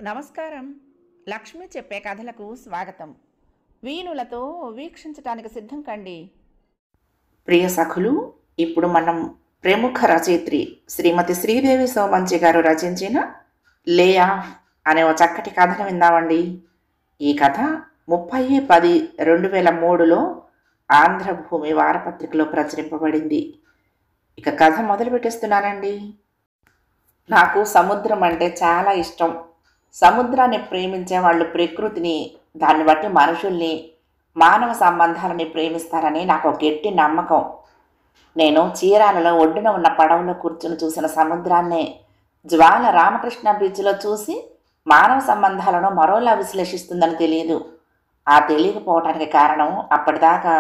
నమస్కారం. లక్ష్మి చెప్పే కథలకు స్వాగతం. వీణులతో వీక్షించటానికి సిద్ధం కండి. ప్రియ సఖులు, ఇప్పుడు మనం ప్రముఖ రచయిత్రి శ్రీమతి శ్రీదేవి సోమంచి గారు రచించిన లే ఆఫ్ అనే ఓ చక్కటి కథను విందామండి. ఈ కథ 30/10/2003లో ఆంధ్రభూమి వారపత్రికలో ప్రచురింపబడింది. ఇక కథ మొదలు పెట్టేస్తున్నానండి. నాకు సముద్రం అంటే చాలా ఇష్టం. సముద్రాన్ని ప్రేమించే వాళ్ళు ప్రకృతిని, దాన్ని బట్టి మనుషుల్ని, మానవ సంబంధాలని ప్రేమిస్తారని నాకు ఒక గట్టి నమ్మకం. నేను చీరాలలో ఒడ్డున ఉన్న పడవలో కూర్చుని చూసిన సముద్రాన్నే జ్వాల రామకృష్ణ బీచ్లో చూసి మానవ సంబంధాలను మరోలా విశ్లేషిస్తుందని తెలియదు. ఆ తెలియకపోవటానికి కారణం అప్పటిదాకా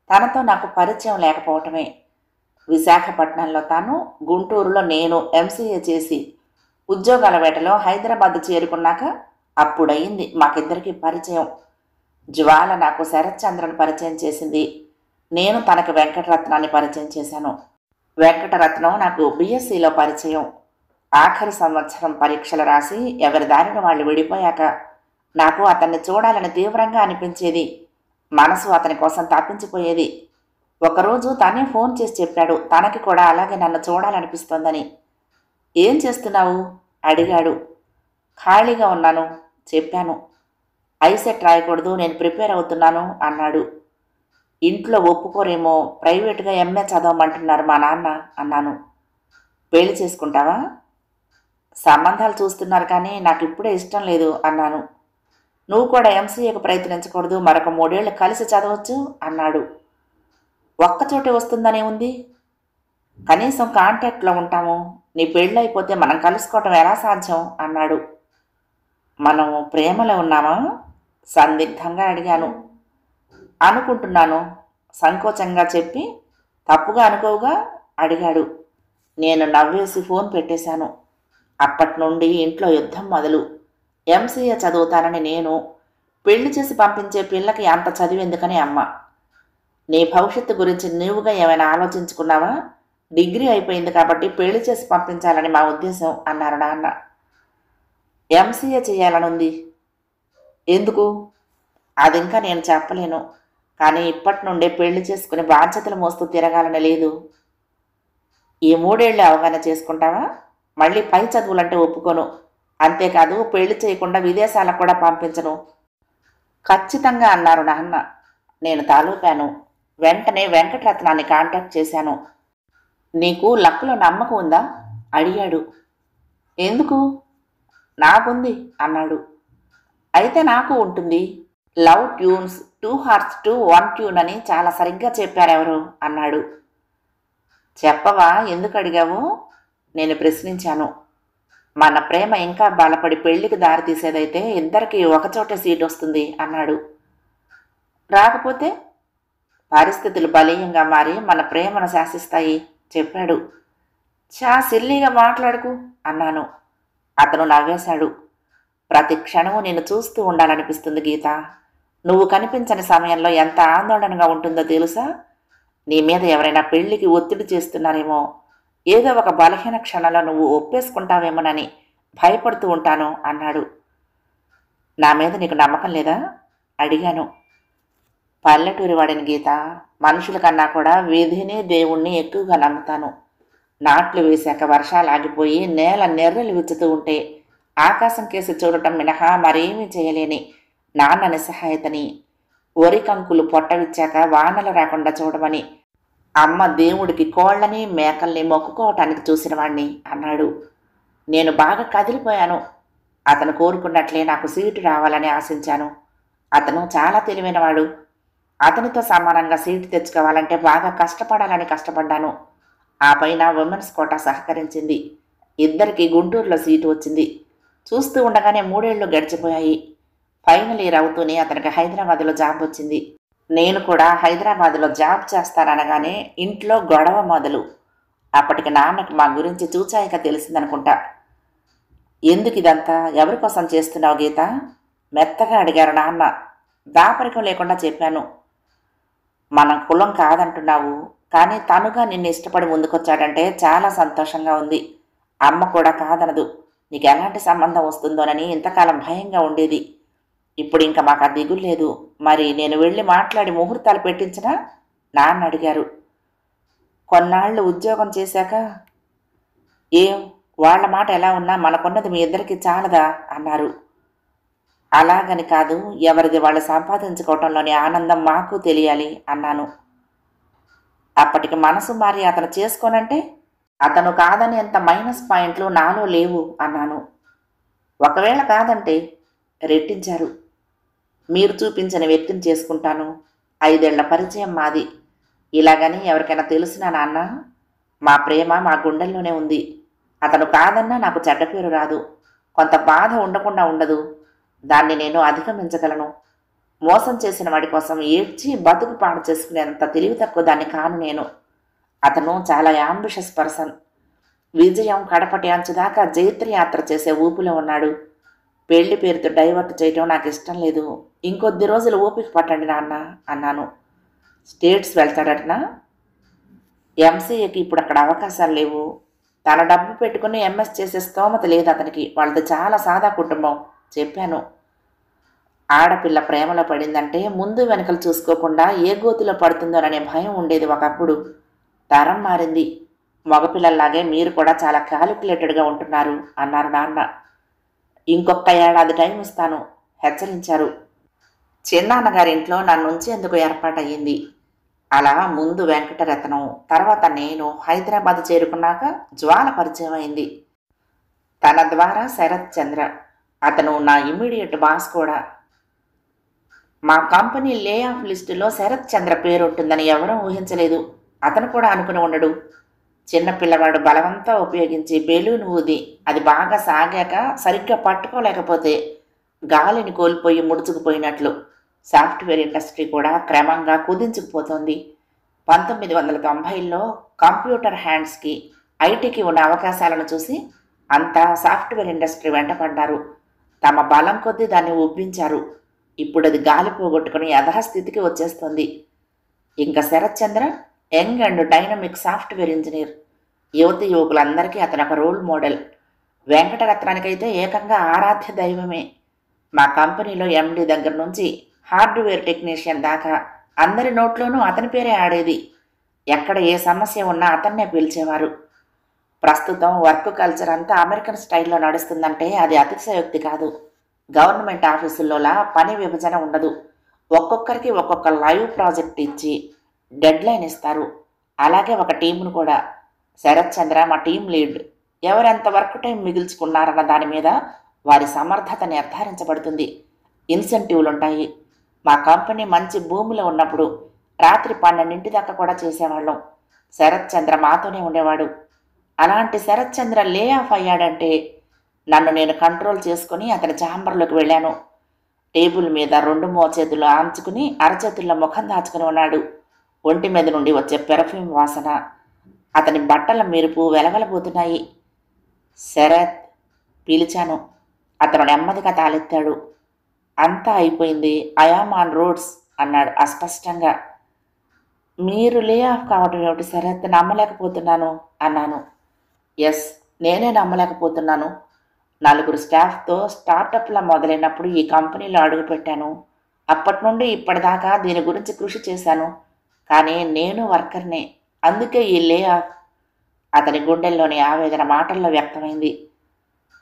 తనతో నాకు పరిచయం లేకపోవటమే. విశాఖపట్నంలో తాను, గుంటూరులో నేను ఎంసీఏ చేసి ఉద్యోగాల వేటలో హైదరాబాద్ చేరుకున్నాక అప్పుడయింది మాకిద్దరికి పరిచయం. జ్వాల నాకు శరత్చంద్రను పరిచయం చేసింది. నేను తనకు వెంకటరత్నాన్ని పరిచయం చేశాను. వెంకటరత్నం నాకు బీఎస్సీలో పరిచయం. ఆఖరి సంవత్సరం పరీక్షలు రాసి ఎవరి దారిని వాళ్ళు విడిపోయాక నాకు అతన్ని చూడాలని తీవ్రంగా అనిపించేది. మనసు అతని కోసం తప్పించిపోయేది. ఒకరోజు తనే ఫోన్ చేసి చెప్పాడు తనకి కూడా అలాగే నన్ను చూడాలనిపిస్తోందని. ఏం చేస్తున్నావు అడిగాడు. ఖాళీగా ఉన్నాను చెప్పాను. ఐసెట్ రాయకూడదు, నేను ప్రిపేర్ అవుతున్నాను అన్నాడు. ఇంట్లో ఒప్పుకోరేమో, ప్రైవేటుగా ఎంఏ చదవమంటున్నారు మా నాన్న అన్నాను. పెళ్లి చేసుకుంటావా? సంబంధాలు చూస్తున్నారు కానీ నాకు ఇప్పుడే ఇష్టం లేదు అన్నాను. నువ్వు కూడా ఎంసీఏకు ప్రయత్నించకూడదు, మరొక 3 ఏళ్ళు కలిసి చదవచ్చు అన్నాడు. ఒక్కచోటే వస్తుందనే ఉంది, కనీసం కాంటాక్ట్లో ఉంటాము. నీ పెళ్ళైపోతే మనం కలుసుకోవటం ఎలా సాధ్యం అన్నాడు. మనం ప్రేమలో ఉన్నామా సందిగ్ధంగా అడిగాను. అనుకుంటున్నాను సంకోచంగా చెప్పి. తప్పుగా అనుకోవుగా అడిగాడు. నేను నవ్వేసి ఫోన్ పెట్టేశాను. అప్పటి నుండి ఇంట్లో యుద్ధం మొదలు. ఎంసీఏ చదువుతానని నేను, పెళ్లి చేసి పంపించే పిల్లకి అంత చదివేందుకని అమ్మ. నీ భవిష్యత్తు గురించి నువ్వుగా ఏమైనా ఆలోచించుకున్నావా? డిగ్రీ అయిపోయింది కాబట్టి పెళ్లి చేసి పంపించాలని మా ఉద్దేశం అన్నారు నాన్న. ఎంసీఏ చేయాలనుంది. ఎందుకు? అది ఇంకా నేను చెప్పలేను, కానీ ఇప్పటి నుండే పెళ్లి చేసుకుని బాధ్యతలు మోస్తూ తిరగాలని లేదు. ఈ 3 ఏళ్ళు అవగాహన చేసుకుంటావా? మళ్ళీ పై చదువులంటే ఒప్పుకోను. అంతేకాదు పెళ్లి చేయకుండా విదేశాలకు కూడా పంపించను ఖచ్చితంగా అన్నారు నాన్న. నేను తాలూకాను. వెంటనే వెంకటరత్నాన్ని కాంటాక్ట్ చేశాను. నీకు లక్లో నమ్మకం ఉందా అడిగాడు. ఎందుకు? నాకుంది అన్నాడు. అయితే నాకు ఉంటుంది. Love tunes 2 hearts to 1 tune అని చాలా సరిగ్గా చెప్పారెవరు అన్నాడు. చెప్పవా, ఎందుకు అడిగావు? నేను ప్రశ్నించాను. మన ప్రేమ ఇంకా బలపడి పెళ్లికి దారి తీసేదైతే ఇద్దరికి ఒకచోటే సీట్ వస్తుంది అన్నాడు. రాకపోతే పరిస్థితులు బలీయంగా మారి మన ప్రేమను శాసిస్తాయి చెప్పాడు. సిల్లీగా మాట్లాడుకు అన్నాను. అతను నవ్వేశాడు. ప్రతి క్షణము నేను చూస్తూ ఉండాలనిపిస్తుంది గీత. నువ్వు కనిపించని సమయంలో ఎంత ఆందోళనగా ఉంటుందో తెలుసా? నీ మీద ఎవరైనా పెళ్లికి ఒత్తిడి చేస్తున్నారేమో, ఏదో ఒక బలహీన క్షణంలో నువ్వు ఒప్పేసుకుంటావేమోనని భయపడుతూ ఉంటాను అన్నాడు. నా మీద నీకు నమ్మకం లేదా అడిగాను. పల్లెటూరి వాడిని గీత. మనుషుల కన్నా కూడా విధిని దేవుణ్ణి ఎక్కువగా నమ్ముతాను. నాట్లు వేశాక వర్షాలు ఆగిపోయి నేల నెర్రలు విచ్చుతూ ఉంటే ఆకాశం కేసి చూడటం మినహా మరేమీ చేయలేని నాన్న నిస్సహాయతని, వరి కంకులు పొట్టవిచ్చాక వానలు రాకుండా చూడమని అమ్మ దేవుడికి కోళ్లని మేకల్ని మొక్కుకోవటానికి చూసిన వాణ్ణి అన్నాడు. నేను బాగా కదిలిపోయాను. అతను కోరుకున్నట్లే నాకు సీటు రావాలని ఆశించాను. అతను చాలా తెలివైనవాడు. అతనితో సమానంగా సీటు తెచ్చుకోవాలంటే బాగా కష్టపడాలని కష్టపడ్డాను. ఆ పైన ఉమెన్స్ కోటా సహకరించింది. ఇద్దరికి గుంటూరులో సీటు వచ్చింది. చూస్తూ ఉండగానే 3 ఏళ్ళు గడిచిపోయాయి. ఫైనల్ ఇయర్ అవుతూనే అతనికి హైదరాబాద్లో జాబ్ వచ్చింది. నేను కూడా హైదరాబాద్లో జాబ్ చేస్తాననగానే ఇంట్లో గొడవ మొదలు. అప్పటికి నాన్నకి మా గురించి చూచాయిగా తెలిసిందనుకుంటా. ఎందుకు ఇదంతా, ఎవరి కోసం చేస్తున్నావు గీత మెత్తగా అడిగారు నాన్న. దాపరికం లేకుండా చెప్పాను. మన కులం కాదంటున్నావు, కానీ తనుగా నిన్ను ఇష్టపడి ముందుకొచ్చాడంటే చాలా సంతోషంగా ఉంది. అమ్మ కూడా కాదనదు. నీకు ఎలాంటి సంబంధం వస్తుందోనని ఇంతకాలం భయంగా ఉండేది. ఇప్పుడు ఇంకా మాకు ఆ దిగులు లేదు. మరి నేను వెళ్ళి మాట్లాడి ముహూర్తాలు పెట్టించినా? నాన్న అడిగారు. కొన్నాళ్ళు ఉద్యోగం చేశాక ఏం, వాళ్ళ మాట ఎలా ఉన్నా మనకున్నది మీ ఇద్దరికి చాలదా అన్నారు. అలాగని కాదు, ఎవరిది వాళ్ళు సంపాదించుకోవటంలోని ఆనందం మాకు తెలియాలి అన్నాను. అప్పటికి మనసు మారి అతను చేసుకోనంటే? అతను కాదని ఎంత మైనస్ పాయింట్లు నాలో లేవు అన్నాను. ఒకవేళ కాదంటే? రెట్టించారు. మీరు చూపించిన వ్యక్తిని చేసుకుంటాను. 5 ఏళ్ల పరిచయం మాది. ఇలాగని ఎవరికైనా తెలిసినా నాన్న? మా ప్రేమ మా గుండెల్లోనే ఉంది. అతను కాదన్నా నాకు చెడ్డ పేరు రాదు. కొంత బాధ ఉండకుండా ఉండదు. దాన్ని నేను అధిగమించగలను. మోసం చేసిన వాడి కోసం ఏడ్చి బతుకు పాడు చేసుకునేంత తెలివి తక్కువ దాన్ని కాను నేను. అతను చాలా యాంబిషస్ పర్సన్. విజయం కడపటి అంచుదాకా జైత్రయాత్ర చేసే ఊపిలో ఉన్నాడు. పెళ్లి పేరుతో డైవర్ట్ చేయటం నాకు ఇష్టం లేదు. ఇంకొద్ది రోజులు ఓపిక పట్టండి నాన్న అన్నాను. స్టేట్స్ వెళ్తాడటనా? ఎంసీఏకి ఇప్పుడు అక్కడ అవకాశాలు లేవు. తన డబ్బు పెట్టుకుని ఎంఎస్ చేసే స్తోమత లేదు అతనికి. వాళ్ళది చాలా సాదా కుటుంబం చెప్పాను. ఆడపిల్ల ప్రేమలో పడిందంటే ముందు వెనకలు చూసుకోకుండా ఏ గోతిలో పడుతుందోననే భయం ఉండేది ఒకప్పుడు. తరం మారింది. మగపిల్లల్లాగే మీరు కూడా చాలా క్యాలిక్యులేటెడ్గా ఉంటున్నారు అన్నారు నాన్న. ఇంకొక ఏడాది టైం ఇస్తాను హెచ్చరించారు. చిన్నాన్నగారింట్లో నన్ను ఉంచేందుకు ఏర్పాటయ్యింది. అలా ముందు వెంకటరత్నం, తర్వాత నేను హైదరాబాద్ చేరుకున్నాక జ్వాల పరిచయం అయింది. తన ద్వారా శరత్ చంద్ర. అతను నా ఇమ్మీడియట్ బాస్ కూడా. మా కంపెనీ లే ఆఫ్ లిస్టులో శరత్ చంద్ర పేరు ఉంటుందని ఎవరూ ఊహించలేదు. అతను కూడా అనుకుని ఉండడు. చిన్నపిల్లవాడు బలవంతా ఉపయోగించి బెలూన్ ఊది అది బాగా సాగాక సరిగ్గా పట్టుకోలేకపోతే గాలిని కోల్పోయి ముడుచుకుపోయినట్లు సాఫ్ట్వేర్ ఇండస్ట్రీ కూడా క్రమంగా కుదించుకుపోతోంది. 1990లో కంప్యూటర్ హ్యాండ్స్కి, ఐటీకి ఉన్న అవకాశాలను చూసి అంతా సాఫ్ట్వేర్ ఇండస్ట్రీ వెంటపడ్డారు. తమ బలం కొద్దీ దాన్ని ఉబ్బించారు. ఇప్పుడు అది గాలి పోగొట్టుకుని యథాస్థితికి వచ్చేస్తుంది. ఇంకా Sharath Chandra young and dynamic software engineer. యువతి యువకులందరికీ అతను ఒక రోల్ మోడల్. వెంకటరత్నానికైతే ఏకంగా ఆరాధ్య దైవమే. మా కంపెనీలో ఎండి దగ్గర నుంచి హార్డ్వేర్ టెక్నీషియన్ దాకా అందరి నోట్లోనూ అతని పేరే ఆడేది. ఎక్కడ ఏ సమస్య ఉన్నా అతన్నే పిలిచేవారు. ప్రస్తుతం వర్క్ కల్చర్ అంతా అమెరికన్ స్టైల్లో నడుస్తుందంటే అది అతిశయోక్తి కాదు. గవర్నమెంట్ ఆఫీసుల్లోలా పని విభజన ఉండదు. ఒక్కొక్కరికి ఒక్కొక్క లైవ్ ప్రాజెక్ట్ ఇచ్చి డెడ్ లైన్ ఇస్తారు. అలాగే ఒక టీంను కూడా. శరత్ చంద్ర మా టీం లీడ్. ఎవరెంత వర్క్ టైం మిగిల్చుకున్నారన్న దాని మీద వారి సమర్థత నిర్ధారించబడుతుంది. ఇన్సెంటివ్లుంటాయి. మా కంపెనీ మంచి భూమిలో ఉన్నప్పుడు రాత్రి 12 దాకా కూడా చేసేవాళ్ళం. శరత్ చంద్ర మాతోనే ఉండేవాడు. అలాంటి శరత్ చంద్ర లే ఆఫ్ అయ్యాడంటే నన్ను నేను కంట్రోల్ చేసుకుని అతని ఛాంబర్లోకి వెళ్ళాను. టేబుల్ మీద 2 మోచేతులు ఆంచుకుని అరచేతుల్లో ముఖం దాచుకుని ఉన్నాడు. ఒంటి మీద నుండి వచ్చే పెర్ఫ్యూమ్ వాసన, అతని బట్టల మెరుపు వెలవెలబోతున్నాయి. శరత్ పిలిచాను. అతను నెమ్మదిగా తాలెత్తాడు. అంతా అయిపోయింది, ఐఆమ్ ఆన్ రోడ్స్ అన్నాడు అస్పష్టంగా. మీరు లే ఆఫ్ కావటం ఏమిటి శరత్? నమ్మలేకపోతున్నాను అన్నాను. ఎస్, నేనే నమ్మలేకపోతున్నాను. 4 స్టాఫ్తో స్టార్టప్లా మొదలైనప్పుడు ఈ కంపెనీలో అడుగుపెట్టాను. అప్పటి నుండి ఇప్పటిదాకా దీని గురించి కృషి చేశాను. కానీ నేను వర్కర్నే. అందుకే ఈ లే ఆఫ్. అతని గుండెల్లోని ఆవేదన మాటల్లో వ్యక్తమైంది.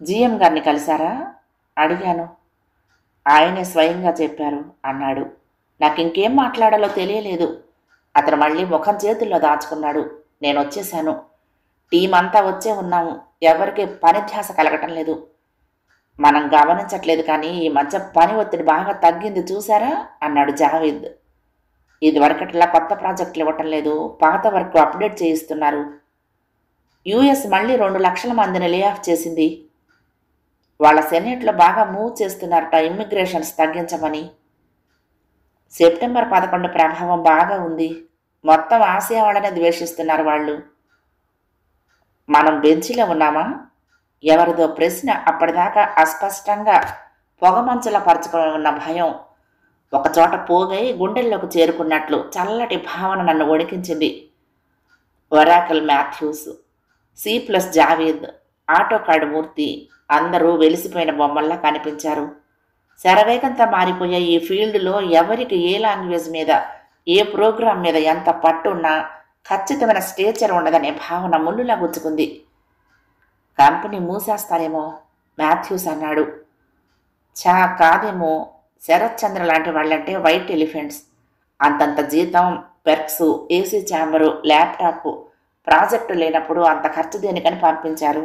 జీఎం గారిని కలిశారా అడిగాను. ఆయనే స్వయంగా చెప్పారు అన్నాడు. నాకు ఇంకేం మాట్లాడాలో తెలియలేదు. అతను మళ్ళీ ముఖం చేతుల్లో దాచుకున్నాడు. నేను వచ్చేశాను. టీం అంతా వచ్చే ఉన్నాము. ఎవరికి పనిధ్యాస కలగటం లేదు. మనం గమనించట్లేదు కానీ ఈ మధ్య పని ఒత్తిడి బాగా తగ్గింది చూసారా అన్నాడు జావేద్. ఇది వరకట్లా కొత్త ప్రాజెక్టులు ఇవ్వటం లేదు. పాత వర్క్ అప్డేట్ చేయిస్తున్నారు. యుఎస్ మళ్ళీ 2 లక్షల మందిని లే ఆఫ్ చేసింది. వాళ్ళ సెనేట్లో బాగా మూవ్ చేస్తున్నారట ఇమ్మిగ్రేషన్స్ తగ్గించమని. సెప్టెంబర్ 11 ప్రభావం బాగా ఉంది. మొత్తం ఆసియా వాళ్ళనే ద్వేషిస్తున్నారు వాళ్ళు. మనం బెంచిలో ఉన్నామా? ఎవరిదో ప్రశ్న అప్పటిదాకా అస్పష్టంగా పొగమంచులా పరుచుకొని ఉన్న భయం ఒకచోట పోగై గుండెల్లోకి చేరుకున్నట్లు చల్లటి భావన నన్ను వణికించింది. ఒరాకల్ మాథ్యూస్, C+జావేద్, ఆటో కార్డు మూర్తి అందరూ వెలిసిపోయిన బొమ్మల్లా కనిపించారు. శరవేగంతో మారిపోయే ఈ ఫీల్డ్లో ఎవరికి ఏ లాంగ్వేజ్ మీద, ఏ ప్రోగ్రాం మీద ఎంత పట్టున్నా ఖచ్చితమైన స్టేచర్ ఉండదనే భావన ముళ్ళులా గుచ్చుకుంది. కంపెనీ మూసేస్తారేమో, మాథ్యూస్ అన్నాడు. కాదేమో, శరత్ చంద్ర లాంటి వాళ్ళంటే వైట్ ఎలిఫెంట్స్. అంతంత జీతం, perks, AC chamber, laptop, project లేనప్పుడు అంత ఖర్చు దేనికని పంపించారు.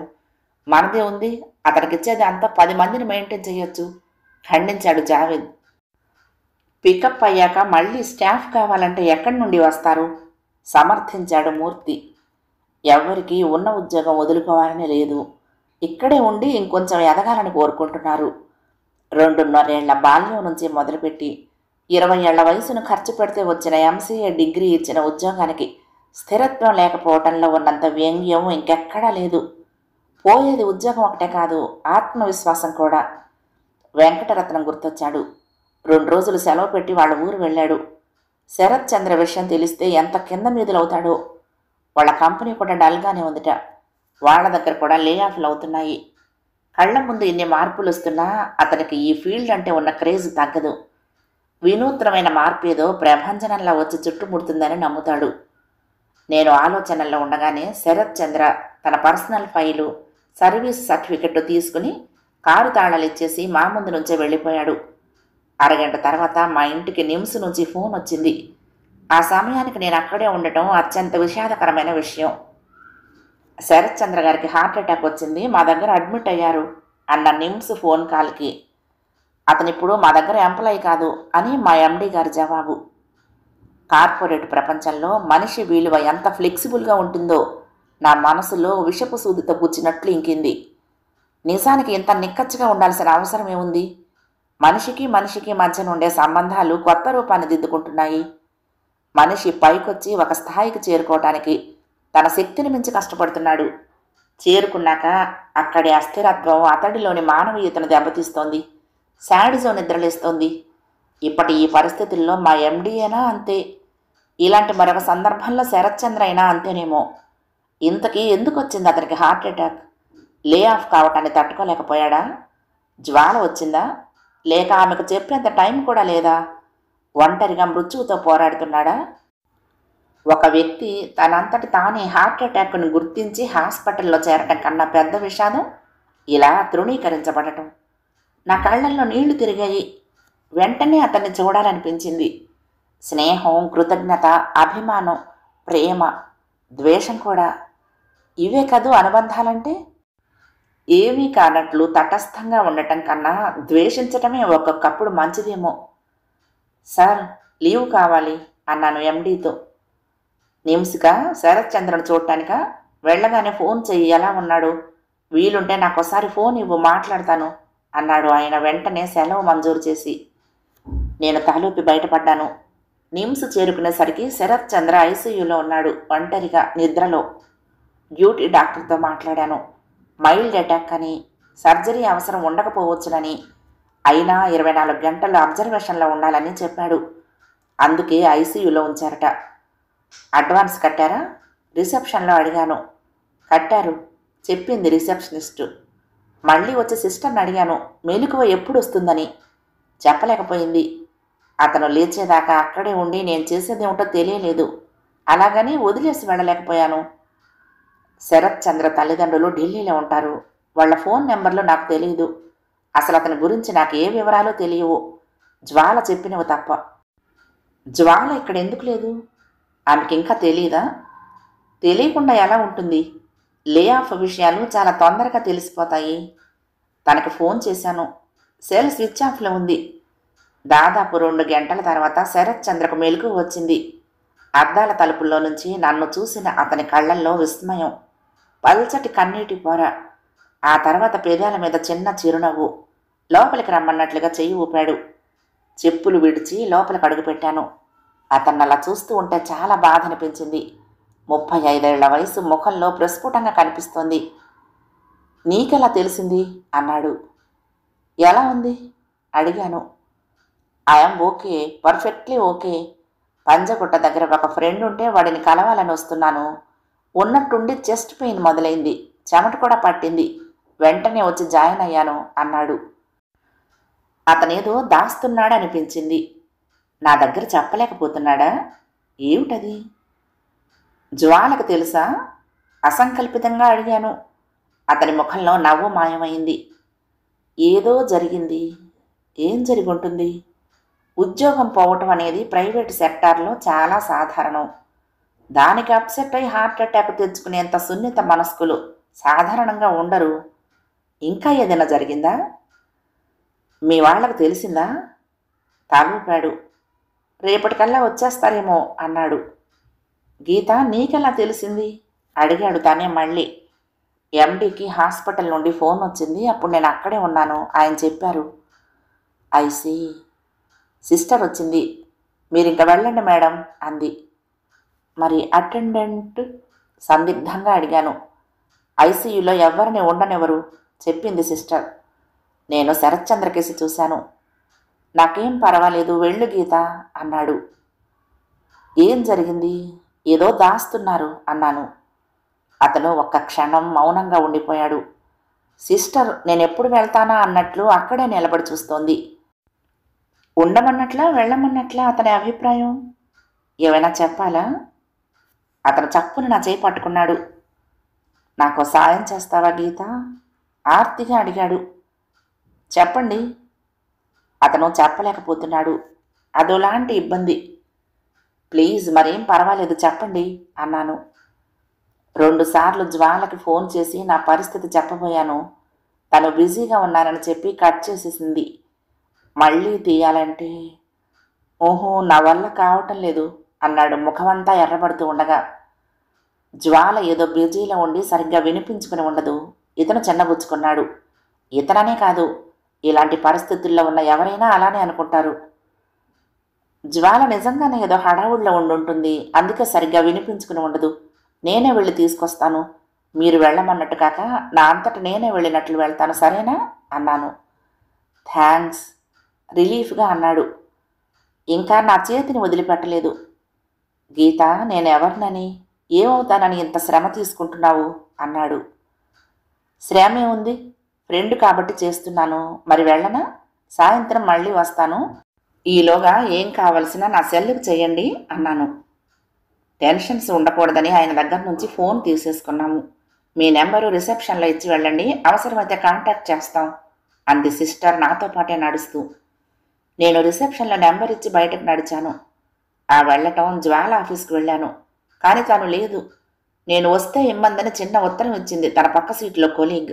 మనదే ఉంది, అతనికిచ్చేది అంతా 10 మందిని మెయింటైన్ చేయొచ్చు, ఖండించాడు జావేద్. పికప్ అయ్యాక మళ్ళీ స్టాఫ్ కావాలంటే ఎక్కడి నుండి వస్తారు, సమర్థించాడు మూర్తి. ఎవరికి ఉన్న ఉద్యోగం వదులుకోవాలని లేదు, ఇక్కడే ఉండి ఇంకొంచెం ఎదగాలని కోరుకుంటున్నారు. 2.5 ఏళ్ల బాల్యం నుంచి మొదలుపెట్టి 20 ఏళ్ల వయసును ఖర్చు పెడితే వచ్చిన MCA డిగ్రీ ఇచ్చిన ఉద్యోగానికి స్థిరత్వం లేకపోవటంలో ఉన్నంత వ్యంగ్యం ఇంకెక్కడా లేదు. పోయేది ఉద్యోగం ఒకటే కాదు, ఆత్మవిశ్వాసం కూడా. వెంకటరత్నం గుర్తొచ్చాడు. 2 రోజులు సెలవు పెట్టి వాళ్ళ ఊరు వెళ్ళాడు. శరత్ చంద్ర విషయం తెలిస్తే ఎంత కింద మీదులవుతాడో. వాళ్ళ కంపెనీ కూడా డల్గానే ఉందిట. వాళ్ళ దగ్గర కూడా లే ఆఫ్లు అవుతున్నాయి. కళ్ల ముందు ఇన్ని మార్పులు వస్తున్నా అతనికి ఈ ఫీల్డ్ అంటే ఉన్న క్రేజ్ తగ్గదు. వినూత్నమైన మార్పు ఏదో ప్రభంజనంలా వచ్చి చుట్టుముడుతుందని నమ్ముతాడు. నేను ఆలోచనల్లో ఉండగానే శరత్ చంద్ర తన పర్సనల్ ఫైలు, సర్వీస్ సర్టిఫికెట్ తీసుకుని కారు తాళాలు ఇచ్చేసి మా ముందు నుంచే వెళ్ళిపోయాడు. అరగంట తర్వాత మా ఇంటికి నిమ్స్ నుంచి ఫోన్ వచ్చింది. ఆ సమయానికి నేను అక్కడే ఉండటం అత్యంత విషాదకరమైన విషయం. శరత్ చంద్ర గారికి హార్ట్ అటాక్ వచ్చింది, మా దగ్గర అడ్మిట్ అయ్యారు అన్న నిమ్స్ ఫోన్ కాల్కి అతనిప్పుడు మా దగ్గర ఎంప్లాయీ కాదు అని మా MD గారి జవాబు. కార్పొరేట్ ప్రపంచంలో మనిషి విలువ ఎంత ఫ్లెక్సిబుల్గా ఉంటుందో నా మనసులో విషపు సూదితో గుచ్చినట్లు ఇంకింది. నిజానికి ఇంత నిక్కచ్చిగా ఉండాల్సిన అవసరం ఏముంది? మనిషికి మనిషికి మధ్య నుండే సంబంధాలు కొత్త రూపాన్ని దిద్దుకుంటున్నాయి. మనిషి పైకొచ్చి ఒక స్థాయికి చేరుకోవటానికి తన శక్తిని మించి కష్టపడుతున్నాడు. చేరుకున్నాక అక్కడి అస్థిరత్వం అతడిలోని మానవీయతను దెబ్బతీస్తోంది, శాడిజం నిద్రలేస్తోంది. ఇప్పటి ఈ పరిస్థితుల్లో మా MD అయినా అంతే, ఇలాంటి మరొక సందర్భంలో శరత్ చంద్ర అయినా అంతేనేమో. ఇంతకీ ఎందుకు వచ్చింది అతనికి హార్ట్ అటాక్? లే ఆఫ్ కావటాన్ని తట్టుకోలేకపోయాడా? జ్వాల వచ్చిందా? లేక ఆమెకు చెప్పేంత టైం కూడా లేదా? ఒంటరిగా మృత్యువుతో పోరాడుతున్నాడా? ఒక వ్యక్తి తనంతటి తానే హార్ట్ అటాక్ను గుర్తించి హాస్పిటల్లో చేరటం కన్నా పెద్ద విషాదం ఇలా తృణీకరించబడటం. నా కళ్ళల్లో నీళ్లు తిరిగాయి. వెంటనే అతన్ని చూడాలనిపించింది. స్నేహం, కృతజ్ఞత, అభిమానం, ప్రేమ, ద్వేషం కూడా. ఇవే కదూ అనుబంధాలంటే. ఏమీ కానట్లు తటస్థంగా ఉండటం కన్నా ద్వేషించటమే ఒక్కొక్కప్పుడు మంచిదేమో. సార్, లీవ్ కావాలి అన్నాను MDతో. నిమ్స్గా శరత్ చంద్రను చూడటానికా? వెళ్ళగానే ఫోన్ చెయ్యి, ఎలా ఉన్నాడు? వీలుంటే నాకోసారి ఫోన్ ఇవ్వు, మాట్లాడతాను అన్నాడు ఆయన వెంటనే సెలవు మంజూరు చేసి. నేను తలూపి బయటపడ్డాను. నిమ్స్ చేరుకునేసరికి శరత్ చంద్ర ICUలో ఉన్నాడు, ఒంటరిగా నిద్రలో. డ్యూటీ డాక్టర్తో మాట్లాడాను. మైల్డ్ అటాక్ అని, సర్జరీ అవసరం ఉండకపోవచ్చునని, అయినా 24 గంటలు అబ్జర్వేషన్లో ఉండాలని చెప్పాడు. అందుకే ICUలో ఉంచారట. అడ్వాన్స్ కట్టారా? రిసెప్షన్లో అడిగాను. కట్టారు చెప్పింది రిసెప్షనిస్టు. మళ్ళీ వచ్చి సిస్టర్ని అడిగాను మెలకువ ఎప్పుడు వస్తుందని. చెప్పలేకపోయింది. అతను లేచేదాకా అక్కడే ఉండి నేను చేసేదేమిటో తెలియలేదు. అలాగని వదిలేసి వెళ్ళలేకపోయాను. శరత్ చంద్ర తల్లిదండ్రులు ఢిల్లీలో ఉంటారు. వాళ్ళ ఫోన్ నెంబర్లు నాకు తెలియదు. అసలు అతని గురించి నాకు ఏ వివరాలు తెలియవు, జ్వాల చెప్పినవి తప్ప. జ్వాల ఇక్కడ ఎందుకు లేదు? ఆమెకి ఇంకా తెలియదా? తెలియకుండా ఎలా ఉంటుంది? లే ఆఫ్ విషయాలు చాలా తొందరగా తెలిసిపోతాయి. తనకి ఫోన్ చేశాను. సెల్ స్విచ్ ఆఫ్లో ఉంది. దాదాపు 2 గంటల తర్వాత శరత్ చంద్రకు మెలకువ వచ్చింది. అద్దాల తలుపుల్లో నుంచి నన్ను చూసిన అతని కళ్ళల్లో విస్మయం, పల్చటి కన్నీటి పొర. ఆ తర్వాత పెదాల మీద చిన్న చిరునవ్వు. లోపలికి రమ్మన్నట్లుగా చెయ్యి ఊపాడు. చెప్పులు విడిచి లోపలికి అడుగుపెట్టాను. అతన్ని అలా చూస్తూ ఉంటే చాలా బాధ అనిపించింది. 35 ఏళ్ల వయసు ముఖంలో ప్రస్ఫుటంగా కనిపిస్తోంది. నీకెలా తెలిసింది అన్నాడు. ఎలా ఉంది అడిగాను. I'm okay, perfectly okay. Panjagutta దగ్గర ఒక ఫ్రెండ్ ఉంటే వాడిని కలవాలని వస్తున్నాను. ఉన్నట్టుండి చెస్ట్ పెయిన్ మొదలైంది, చెమట కూడా పట్టింది. వెంటనే వచ్చి జాయిన్ అయ్యాను అన్నాడు. అతనేదో దాస్తున్నాడనిపించింది. నా దగ్గర చెప్పలేకపోతున్నాడా? ఏమిటది? జ్వాలకు తెలుసా? అసంకల్పితంగా అడిగాను. అతని ముఖంలో నవ్వు మాయమైంది. ఏదో జరిగింది. ఏం జరిగి ఉంటుంది? ఉద్యోగం పోవటం అనేది ప్రైవేట్ సెక్టార్లో చాలా సాధారణం. దానికి అప్సెట్ అయి హార్ట్ అటాక్ తెచ్చుకునేంత సున్నిత మనస్కులు సాధారణంగా ఉండరు. ఇంకా ఏదైనా జరిగిందా? మీ వాళ్లకు తెలిసిందా? తాలూపాడు. రేపటికల్లా వచ్చేస్తారేమో అన్నాడు. గీత నీకెలా తెలిసింది? అడిగాడు తనే మళ్ళీ. ఎండీకి హాస్పిటల్ నుండి ఫోన్ వచ్చింది. అప్పుడు నేను అక్కడే ఉన్నాను. ఆయన చెప్పారు. ఐసీ. సిస్టర్ వచ్చింది. మీరింక వెళ్ళండి మేడం అంది. మరి అటెండెంట్? సందిగ్ధంగా అడిగాను. ఐసీయూలో ఎవరిని ఉండనివ్వరు చెప్పింది సిస్టర్. నేను శరత్చంద్రకేసి చూశాను. నాకేం పర్వాలేదు, వెళ్ళు గీత అన్నాడు. ఏం జరిగింది? ఏదో దాస్తున్నారు అన్నాను. అతను ఒక్క క్షణం మౌనంగా ఉండిపోయాడు. సిస్టర్ నేనెప్పుడు వెళ్తానా అన్నట్లు అక్కడే నిలబడి చూస్తోంది. ఉండమన్నట్లా వెళ్ళమన్నట్లా అతని అభిప్రాయం? ఏమైనా చెప్పాలా? అతను చప్పున నా చేయి పట్టుకున్నాడు. నాకు సాయం చేస్తావా గీత? ఆర్తిగా అడిగాడు. చెప్పండి. అతను చెప్పలేకపోతున్నాడు. అదోలాంటి ఇబ్బంది. ప్లీజ్ మరేం పర్వాలేదు చెప్పండి అన్నాను. 2 సార్లు జ్వాలకి ఫోన్ చేసి నా పరిస్థితి చెప్పబోయాను. తను బిజీగా ఉన్నానని చెప్పి కట్ చేసేసింది. మళ్ళీ తీయాలంటే ఓహో నా వల్ల కావటం లేదు అన్నాడు ముఖమంతా ఎర్రబడుతూ ఉండగా. జ్వాల ఏదో బిజీలో ఉండి సరిగ్గా వినిపించుకుని ఉండదు. ఇతను చిన్నబుచ్చుకున్నాడు. ఇతననే కాదు, ఇలాంటి పరిస్థితుల్లో ఉన్న ఎవరైనా అలానే అనుకుంటారు. జ్వాల నిజంగానే ఏదో హడావుడిలో ఉండుంటుంది, అందుకే సరిగ్గా వినిపించుకుని ఉండదు. నేనే వెళ్ళి తీసుకొస్తాను. మీరు వెళ్ళమన్నట్టు కాక నా అంతట నేనే వెళ్ళినట్లు వెళ్తాను, సరేనా అన్నాను. థ్యాంక్స్ రిలీఫ్గా అన్నాడు. ఇంకా నా చేతిని వదిలిపెట్టలేదు. గీత నేనెవరినని, ఏమవుతానని ఇంత శ్రమ తీసుకుంటున్నావు అన్నాడు. శ్రమే ఉంది, ఫ్రెండ్ కాబట్టి చేస్తున్నాను. మరి వెళ్ళనా? సాయంత్రం మళ్ళీ వస్తాను. ఈలోగా ఏం కావలసిన నా సెల్లుకు చేయండి అన్నాను. టెన్షన్స్ ఉండకూడదని ఆయన దగ్గర నుంచి ఫోన్ తీసేసుకున్నాము. మీ నెంబరు రిసెప్షన్లో ఇచ్చి వెళ్ళండి, అవసరమైతే కాంటాక్ట్ చేస్తాం అంది సిస్టర్ నాతో పాటే నడుస్తూ. నేను రిసెప్షన్లో నెంబర్ ఇచ్చి బయటకు నడిచాను. ఆ వెళ్ళటం జ్వాల ఆఫీస్కి వెళ్ళాను. కానీ తను లేదు. నేను వస్తే ఇమ్మందని చిన్న ఉత్తరం ఇచ్చింది తన పక్క సీట్లో కొలీగ్.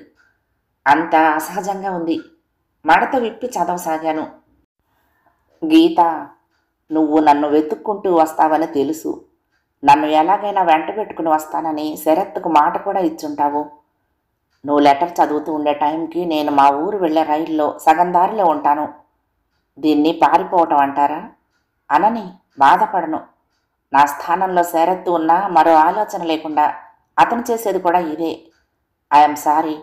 అంత అసహజంగా ఉంది. మడత విప్పి చదవసాగాను. గీత, నువ్వు నన్ను వెతుక్కుంటూ వస్తావని తెలుసు. నన్ను ఎలాగైనా వెంట పెట్టుకుని వస్తానని శరత్తుకు మాట కూడా ఇచ్చుంటావు. నువ్వు లెటర్ చదువుతూ ఉండే టైంకి నేను మా ఊరు వెళ్ళే రైల్లో సగం దారిలో ఉంటాను. దీన్ని పారిపోవటం అంటారా? అనని బాధపడను. నా స్థానంలో శరత్తు ఉన్నా మరో ఆలోచన లేకుండా అతను చేసేది కూడా ఇదే. I'm sorry.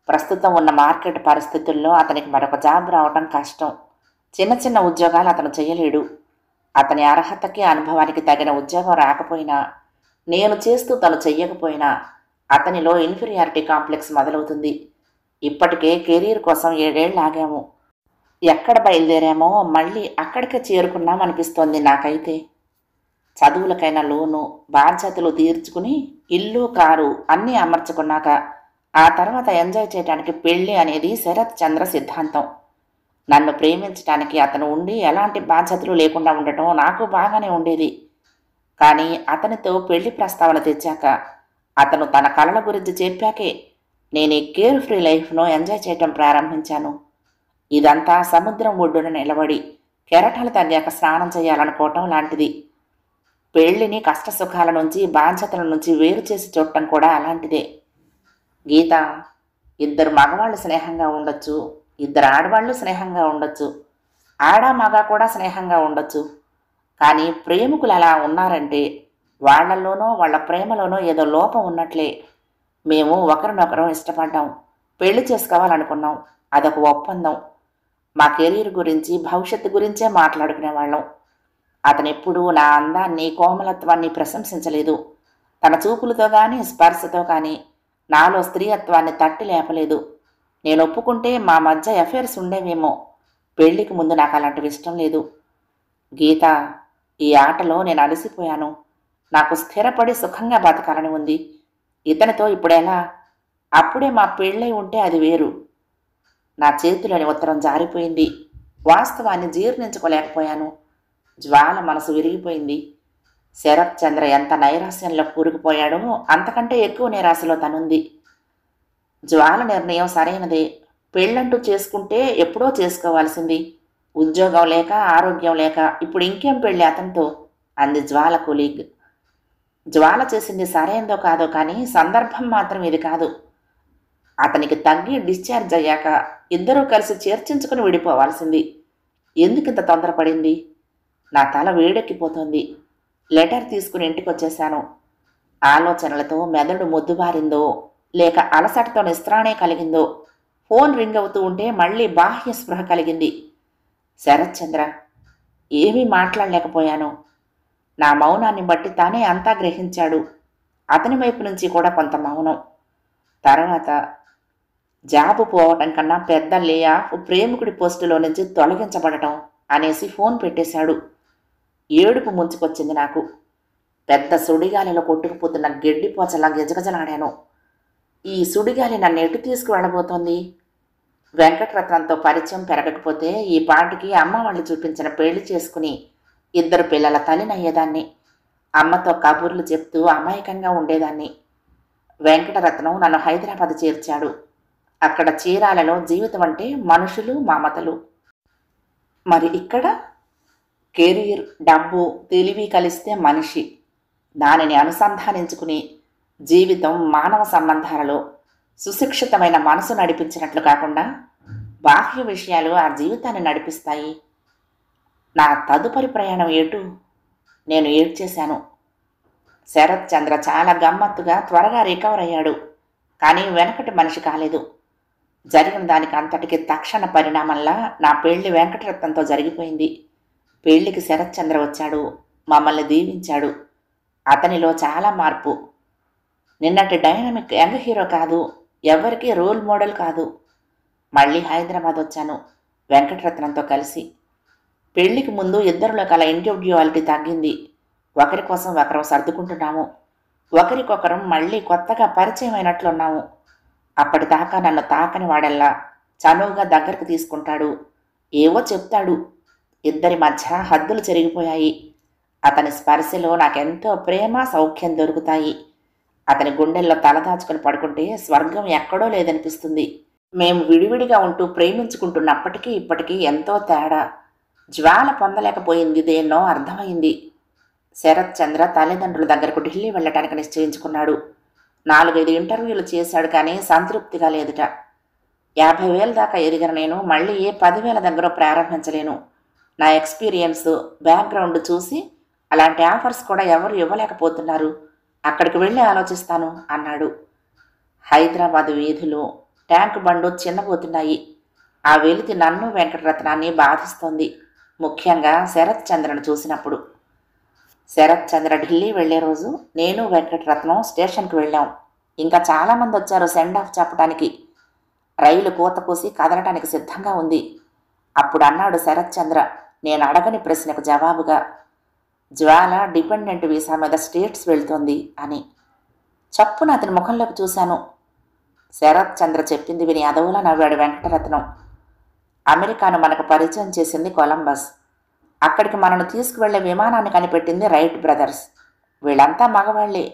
ప్రస్తుతం ఉన్న మార్కెట్ పరిస్థితుల్లో అతనికి మరొక జాబ్ రావటం కష్టం. చిన్న చిన్న ఉద్యోగాలు అతను చేయలేడు. అతని అర్హతకి అనుభవానికి తగిన ఉద్యోగం రాకపోయినా, నేను చేస్తూ తను చెయ్యకపోయినా అతనిలో ఇన్ఫీరియారిటీ కాంప్లెక్స్ మొదలవుతుంది. ఇప్పటికే కెరీర్ కోసం 7 ఏళ్ళు ఆగాము. ఎక్కడ బయలుదేరామో మళ్ళీ అక్కడికే చేరుకున్నామనిపిస్తోంది నాకైతే. చదువులకైనా లోను, బాధ్యతలు తీర్చుకుని ఇల్లు కారు అన్నీ అమర్చుకున్నాక ఆ తర్వాత ఎంజాయ్ చేయడానికి పెళ్ళి అనేది శరత్ చంద్ర సిద్ధాంతం. నన్ను ప్రేమించడానికి అతను ఉండి ఎలాంటి బాధ్యతలు లేకుండా ఉండటం నాకు బాగానే ఉండేది. కానీ అతనితో పెళ్లి ప్రస్తావన తెచ్చాక, అతను తన కలల గురించి చెప్పాకే నేను ఈ కేర్ ఫ్రీ లైఫ్ను ఎంజాయ్ చేయటం ప్రారంభించాను. ఇదంతా సముద్రం ఒడ్డున నిలబడి కెరటాలు తగ్గాక స్నానం చేయాలనుకోవటం లాంటిది. పెళ్లిని కష్టసుఖాల నుంచి బాధ్యతల నుంచి వేరు చేసి చూడటం కూడా అలాంటిదే. గీత, 2 మగవాళ్ళు స్నేహంగా ఉండొచ్చు, 2 ఆడవాళ్ళు స్నేహంగా ఉండొచ్చు, ఆడ మగ కూడా స్నేహంగా ఉండొచ్చు. కానీ ప్రేమికులు అలా ఉన్నారంటే వాళ్లలోనో వాళ్ళ ప్రేమలోనో ఏదో లోపం ఉన్నట్లే. మేము ఒకరినొకరం ఇష్టపడ్డాం, పెళ్లి చేసుకోవాలనుకున్నాం. అదొక ఒప్పందం. మా కెరీర్ గురించి, భవిష్యత్తు గురించే మాట్లాడుకునేవాళ్ళం. అతనెప్పుడూ నా అందాన్ని, కోమలత్వాన్ని ప్రశంసించలేదు. తన చూపులతో కానీ, స్పర్శతో కానీ నాలో స్త్రీయత్వాన్ని తట్టి లేపలేదు. నేను ఒప్పుకుంటే మా మధ్య అఫైర్స్ ఉండేవేమో. పెళ్లికి ముందు నాకు అలాంటివి ఇష్టం లేదు. గీత, ఈ ఆటలో నేను అలసిపోయాను. నాకు స్థిరపడి సుఖంగా బతకాలని ఉంది. ఇతనితో ఇప్పుడెలా? అప్పుడే మా పెళ్ళై ఉంటే అది వేరు. నా చేతిలోని ఉత్తరం జారిపోయింది. వాస్తవాన్ని జీర్ణించుకోలేకపోయాను. జ్వాల మనసు విరిగిపోయింది. శరత్ చంద్ర ఎంత నైరాశ్యంలో కూరుకుపోయాడో అంతకంటే ఎక్కువ నిరాశలో తనుంది. జ్వాల నిర్ణయం సరైనదే. పెళ్ళంటూ చేసుకుంటే ఎప్పుడో చేసుకోవాల్సింది. ఉద్యోగం లేక, ఆరోగ్యం లేక ఇప్పుడు ఇంకేం పెళ్ళి అతనితో, అంది జ్వాల కొలీగ్. జ్వాల చేసింది సరైనదో కాదో కానీ సందర్భం మాత్రం ఇది కాదు. అతనికి తగ్గి డిశ్చార్జ్ అయ్యాక ఇద్దరూ కలిసి చర్చించుకుని విడిపోవాల్సింది. ఎందుకింత తొందరపడింది? నా తల వేడెక్కిపోతుంది. లెటర్ తీసుకుని ఇంటికి వచ్చేశాను. ఆలోచనలతో మెదడు మొద్దుబారిందో లేక అలసటతో నిస్త్రాణే కలిగిందో ఫోన్ రింగ్ అవుతూ ఉంటే మళ్ళీ బాహ్య స్పృహ కలిగింది. శరత్ చంద్ర. ఏమీ మాట్లాడలేకపోయాను. నా మౌనాన్ని బట్టి తానే అంతా గ్రహించాడు. అతని వైపు నుంచి కూడా కొంత మౌనం. తర్వాత జాబు పోవటం కన్నా పెద్ద లే ఆఫ్ ప్రేమికుడి పోస్టులో నుంచి తొలగించబడటం అనేసి ఫోన్ పెట్టేశాడు. ఏడుపు ముంచుకొచ్చింది నాకు. పెద్ద సుడిగాలిలో కొట్టుకుపోతున్న గెడ్డిపోచలా గిజగజలాడాను. ఈ సుడిగాలి నన్ను ఎటు తీసుకువెళ్ళబోతోంది? వెంకటరత్నంతో పరిచయం పెరగకపోతే ఈ పాటికి అమ్మ వాళ్ళు చూపించిన పెళ్లి చేసుకుని ఇద్దరు పిల్లల తల్లినయ్యేదాన్ని. అమ్మతో కబుర్లు చెప్తూ అమాయకంగా ఉండేదాన్ని. వెంకటరత్నం నన్ను హైదరాబాద్ చేర్చాడు. అక్కడ చీరాలలో జీవితం అంటే మనుషులు, మమతలు. మరి ఇక్కడ కెరీర్, డబ్బు, తెలివి కలిస్తే మనిషి. దానిని అనుసంధానించుకుని జీవితం మానవ సంబంధాలలో సుశిక్షితమైన మనసు నడిపించినట్లు కాకుండా బాహ్య విషయాలు ఆ జీవితాన్ని నడిపిస్తాయి. నా తదుపరి ప్రయాణం ఏటు? నేను ఏడ్చేశాను. శరత్ చంద్ర చాలా గమ్మత్తుగా త్వరగా రికవర్ అయ్యాడు. కానీ వెనకటి మనిషి కాలేదు. జరిగిన దానికి అంతటికి తక్షణ పరిణామంలా నా పెళ్లి వెంకటరత్నంతో జరిగిపోయింది. పెళ్లికి శరత్ చంద్ర వచ్చాడు. మమ్మల్ని దీవించాడు. అతనిలో చాలా మార్పు. నిన్నటి డైనమిక్ యంగ్ హీరో కాదు. ఎవరికీ రోల్ మోడల్ కాదు. మళ్ళీ హైదరాబాద్ వచ్చాను వెంకటరత్నంతో కలిసి. పెళ్లికి ముందు ఇద్దరిలో కల ఇండివిడ్యువాలిటీ తగ్గింది. ఒకరి కోసం ఒకరం సర్దుకుంటున్నాము. ఒకరికొకరం మళ్ళీ కొత్తగా పరిచయం అయినట్లున్నాము. అప్పటిదాకా నన్ను తాకని వాడల్లా చనువుగా దగ్గరకు తీసుకుంటాడు. ఏవో చెప్తాడు. ఇద్దరి మధ్య హద్దులు చెరిగిపోయాయి. అతని స్పర్శలో నాకెంతో ప్రేమ, సౌఖ్యం దొరుకుతాయి. అతని గుండెల్లో తలదాచుకుని పడుకుంటే స్వర్గం ఎక్కడో లేదనిపిస్తుంది. మేము విడివిడిగా ఉంటూ ప్రేమించుకుంటున్నప్పటికీ ఇప్పటికీ ఎంతో తేడా. జ్వాల పొందలేకపోయింది దేన్నో అర్థమైంది. శరత్ చంద్ర తల్లిదండ్రుల దగ్గరకు ఢిల్లీ వెళ్ళటానికి నిశ్చయించుకున్నాడు. 4-5 ఇంటర్వ్యూలు చేశాడు కానీ సంతృప్తిగా లేదుట. 50,000 దాకా ఎదిగిన నేను మళ్ళీ ఏ 10,000 దగ్గర ప్రారంభించలేను. నా ఎక్స్పీరియన్స్, బ్యాక్గ్రౌండ్ చూసి అలాంటి ఆఫర్స్ కూడా ఎవరు ఇవ్వలేకపోతున్నారు. అక్కడికి వెళ్ళి ఆలోచిస్తాను అన్నాడు. హైదరాబాద్ వీధులు, ట్యాంక్ బండు చిన్నబోతున్నాయి. ఆ వెలితి నన్ను, వెంకటరత్నాన్ని బాధిస్తోంది. ముఖ్యంగా శరత్ చంద్రను చూసినప్పుడు. శరత్ చంద్ర ఢిల్లీ వెళ్లే రోజు నేను, వెంకటరత్నం స్టేషన్కి వెళ్ళాం. ఇంకా చాలామంది వచ్చారు సెండ్ ఆఫ్ చెప్పడానికి. రైలు కోత కూసి కదలటానికి సిద్ధంగా ఉంది. అప్పుడు అన్నాడు శరత్ చంద్ర నేను అడగని ప్రశ్నకు జవాబుగా, జ్వాల డిపెండెంట్ వీసా మీద స్టేట్స్ వెళ్తోంది అని. చప్పున అతని ముఖంలోకి చూశాను. శరత్ చంద్ర చెప్పింది విని అదవులా నవ్వాడు వెంకటరత్నం. అమెరికాను మనకు పరిచయం చేసింది కొలంబస్. అక్కడికి మనను తీసుకువెళ్లే విమానాన్ని కనిపెట్టింది రైట్ బ్రదర్స్. వీళ్ళంతా మగవాళ్లే.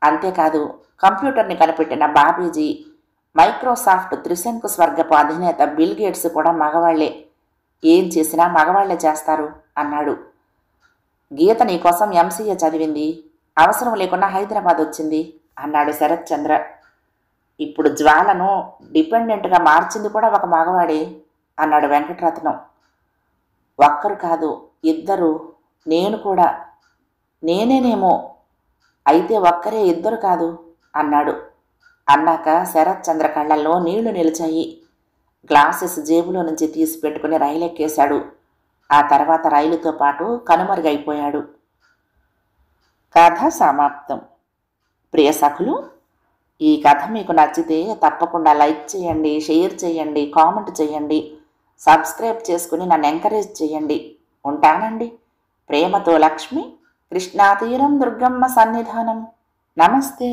అంతేకాదు కంప్యూటర్ని కనిపెట్టిన బాబీజీ, మైక్రోసాఫ్ట్ త్రిశంకు స్వర్గపు అధినేత బిల్ గేట్స్ కూడా మగవాళ్లే. ఏం చేసినా మగవాళ్లే చేస్తారు అన్నాడు. గీత నీకోసం ఎంసీఏ చదివింది. అవసరం లేకుండా హైదరాబాద్ వచ్చింది అన్నాడు శరత్ చంద్ర. ఇప్పుడు జ్వాలను డిపెండెంట్గా మార్చింది కూడా ఒక మగవాడే అన్నాడు వెంకటరత్నం. ఒక్కరు కాదు, ఇద్దరు. నేను కూడా. నేనేనేమో. అయితే ఒక్కరే, ఇద్దరు కాదు అన్నాడు. అన్నాక శరత్ చంద్ర కళ్ళల్లో నీళ్లు నిలిచాయి. గ్లాసెస్ జేబులో నుంచి తీసి పెట్టుకుని రైలు ఎక్కేశాడు. ఆ తర్వాత రైలుతో పాటు కనుమరుగైపోయాడు. కథ సమాప్తం. ప్రియ సఖులు, ఈ కథ మీకు నచ్చితే తప్పకుండా లైక్ చేయండి, షేర్ చేయండి, కామెంట్ చేయండి, సబ్స్క్రైబ్ చేసుకుని నన్ను ఎంకరేజ్ చేయండి. ఉంటానండి. ప్రేమతో లక్ష్మి, కృష్ణాతీరం దుర్గమ్మ సన్నిధానం. నమస్తే.